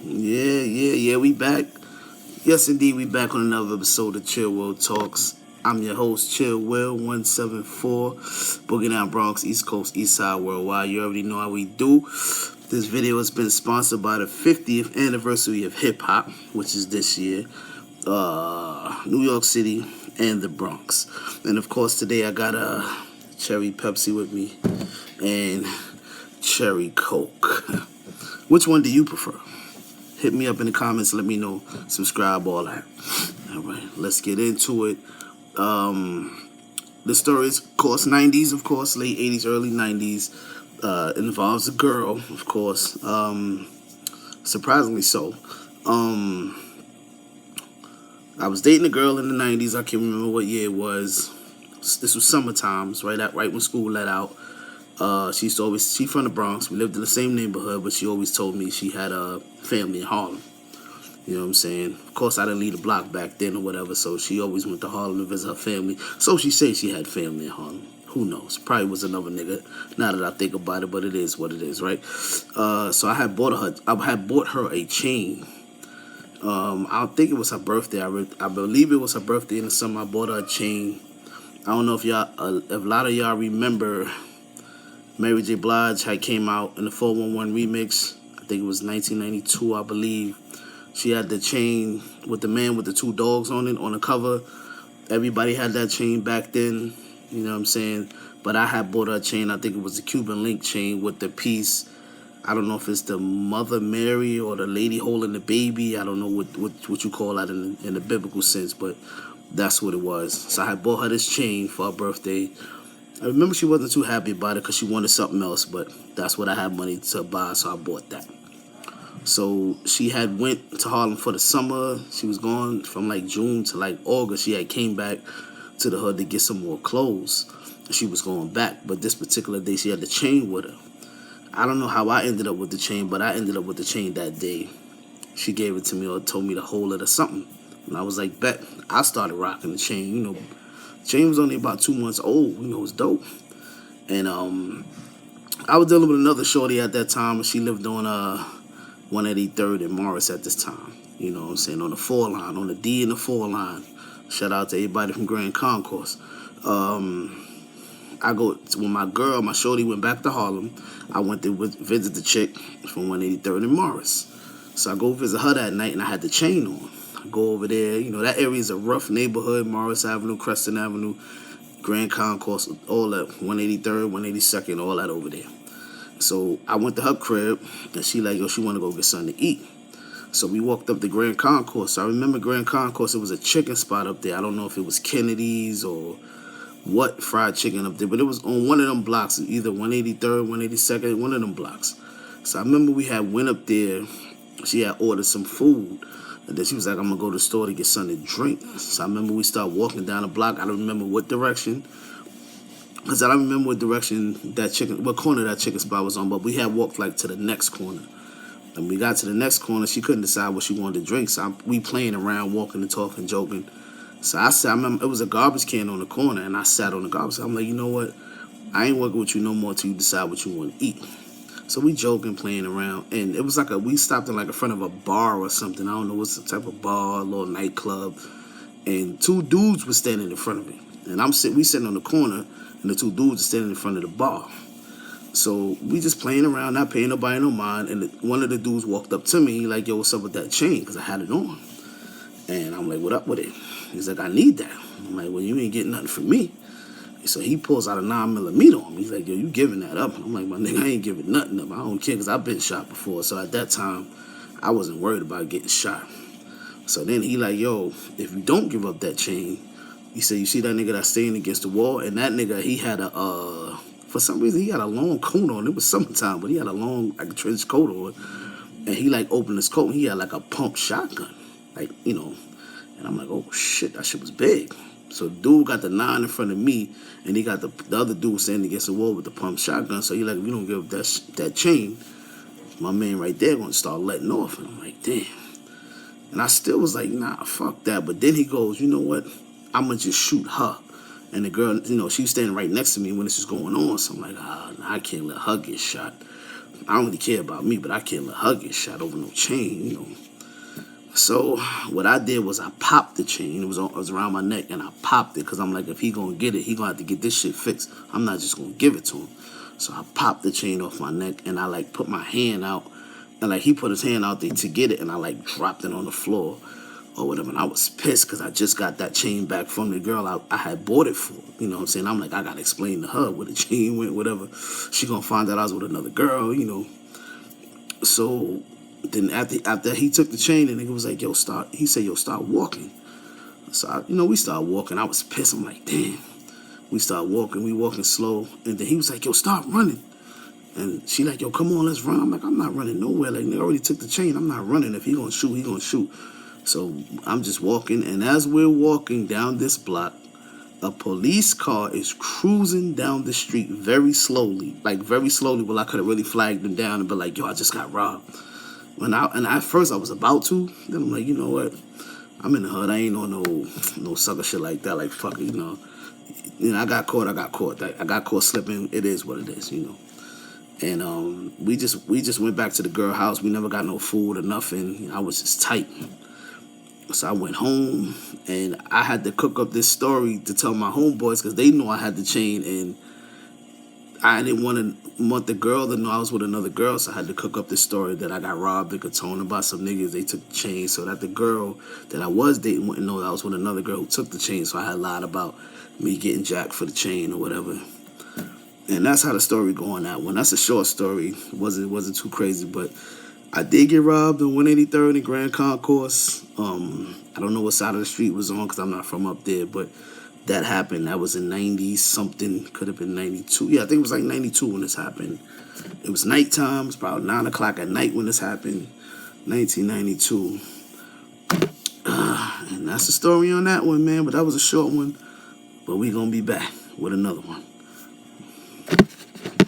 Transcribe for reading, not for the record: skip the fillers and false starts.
Yeah, we back. Yes, indeed, we back on another episode of Chill World Talks. I'm your host, Chill Will 174, Boogie Down Bronx, East Coast, East Side, Worldwide. You already know how we do. This video has been sponsored by the 50th anniversary of hip hop, which is this year, New York City, and the Bronx. And of course, today I got a cherry Pepsi with me and cherry Coke. Which one do you prefer? Hit me up in the comments. Let me know. Subscribe, all that. All right, let's get into it. The story is, of course, 90s, of course, late 80s, early 90s. It involves a girl, of course. Surprisingly so. I was dating a girl in the 90s. I can't remember what year it was. This was summer times, right when school let out. She from the Bronx. We lived in the same neighborhood, but she always told me she had a family in Harlem. You know what I'm saying? Of course, I didn't leave the block back then or whatever, so she always went to Harlem to visit her family. So she said she had family in Harlem. Who knows? Probably was another nigga. Now that I think about it, but it is what it is, right? So I had bought her a chain. I think it was her birthday. I believe it was her birthday in the summer. I bought her a chain. I don't know if if a lot of y'all remember Mary J. Blige had came out in the 411 remix. I think it was 1992, I believe. She had the chain with the man with the two dogs on it on the cover. Everybody had that chain back then, you know what I'm saying? But I had bought her a chain. I think it was the Cuban link chain with the piece. I don't know if it's the Mother Mary or the lady holding the baby. I don't know what you call that in the biblical sense, but that's what it was. So I had bought her this chain for her birthday. I remember she wasn't too happy about it because she wanted something else, but that's what I had money to buy, so I bought that. So she had went to Harlem for the summer. She was gone from like June to like August. She had came back to the hood to get some more clothes. She was going back, but this particular day she had the chain with her. I don't know how I ended up with the chain, but I ended up with the chain that day. She gave it to me or told me to hold it or something. And I was like, bet. I started rocking the chain, you know. Chain was only about 2 months old, you know, it was dope. And I was dealing with another shorty at that time. She lived on 183rd and Morris at this time. You know what I'm saying? On the 4 line, on the D and the 4 line. Shout out to everybody from Grand Concourse. When my shorty went back to Harlem, I went to visit the chick from 183rd and Morris. So I go visit her that night and I had the chain on. I go over there, you know, that area is a rough neighborhood, Morris Avenue, Crescent Avenue, Grand Concourse, all that, 183rd, 182nd, all that over there. So I went to her crib and she like, yo, she want to go get something to eat. So we walked up to Grand Concourse. So I remember Grand Concourse, it was a chicken spot up there. I don't know if it was Kennedy's or what fried chicken up there, but it was on one of them blocks, either 183rd, 182nd, one of them blocks. So I remember we had went up there. She had ordered some food. And then she was like, I'm going to go to the store to get something to drink. So I remember we started walking down the block. I don't remember what direction. Because I don't remember what corner that chicken spot was on. But we had walked like to the next corner. And we got to the next corner. She couldn't decide what she wanted to drink. So we playing around, walking and talking, joking. So I remember it was a garbage can on the corner. And I sat on the garbage can. I'm like, you know what? I ain't working with you no more till you decide what you want to eat. So we joking, playing around, and it was like we stopped in like in front of a bar or something. I don't know what's the type of bar, a little nightclub, and 2 dudes were standing in front of me, and we sitting on the corner, and the 2 dudes are standing in front of the bar. So we just playing around, not paying nobody no mind, and one of the dudes walked up to me, like, yo, what's up with that chain? Because I had it on, and I'm like, what up with it? He's like, I need that. I'm like, well, you ain't getting nothing from me. So he pulls out a 9mm on me. He's like, yo, you giving that up? I'm like, my nigga, I ain't giving nothing up. I don't care because I've been shot before. So at that time, I wasn't worried about getting shot. So then he like, yo, if you don't give up that chain, he said, you see that nigga that's staying against the wall? And that nigga, he had for some reason, he had a long coat on. It was summertime, but he had a long, like, trench coat on. And he, like, opened his coat, and he had, like, a pump shotgun. Like, you know. And I'm like, oh, shit, that shit was big. So dude got the 9 in front of me, and he got the other dude standing against the wall with the pump shotgun. So he like, if you don't give up that chain, my man right there gonna start letting off. And I'm like, damn. And I still was like, nah, fuck that. But then he goes, you know what? I'm gonna just shoot her. And the girl, you know, she was standing right next to me when this was going on. So I'm like, nah, I can't let her get shot. I don't really care about me, but I can't let her get shot over no chain, you know. So what I did was I popped the chain. It was around my neck, and I popped it because I'm like, if he gonna get it, he gonna have to get this shit fixed. I'm not just gonna give it to him. So I popped the chain off my neck, and I like put my hand out, and like he put his hand out there to get it, and I like dropped it on the floor or whatever. And I was pissed because I just got that chain back from the girl I had bought it for. You know what I'm saying? I'm like, I gotta explain to her where the chain went, whatever. She gonna find out I was with another girl, you know. So then after he took the chain, the nigga was like, yo, start. He said, yo, start walking. So, we started walking. I was pissed. I'm like, damn. We started walking. We walking slow. And then he was like, yo, start running. And she like, yo, come on, let's run. I'm like, I'm not running nowhere. Like, nigga already took the chain. I'm not running. If he gonna shoot, he gonna shoot. So I'm just walking. And as we're walking down this block, a police car is cruising down the street very slowly. Like, very slowly. Well, I could have really flagged them down and be like, yo, I just got robbed. And at first I was about to. Then I'm like, you know what? I'm in the hood. I ain't on no sucker shit like that. Like, fuck it, you know. I got caught. I got caught slipping. It is what it is, you know. And we just went back to the girl house. We never got no food or nothing. I was just tight. So I went home, and I had to cook up this story to tell my homeboys because they knew I had the chain, and I didn't want the girl to know I was with another girl, so I had to cook up this story that I got robbed in Katona by some niggas. They took the chain so that the girl that I was dating wouldn't know that I was with another girl who took the chain, so I had lied about me getting jacked for the chain or whatever. And that's how the story go on that one. That's a short story. It wasn't too crazy, but I did get robbed on 183rd and Grand Concourse. I don't know what side of the street it was on because I'm not from up there, but that happened. That was in 90-something. Could have been 92. Yeah, I think it was like 92 when this happened. It was nighttime. It was about 9 o'clock at night when this happened. 1992. And that's the story on that one, man. But that was a short one. But we going to be back with another one.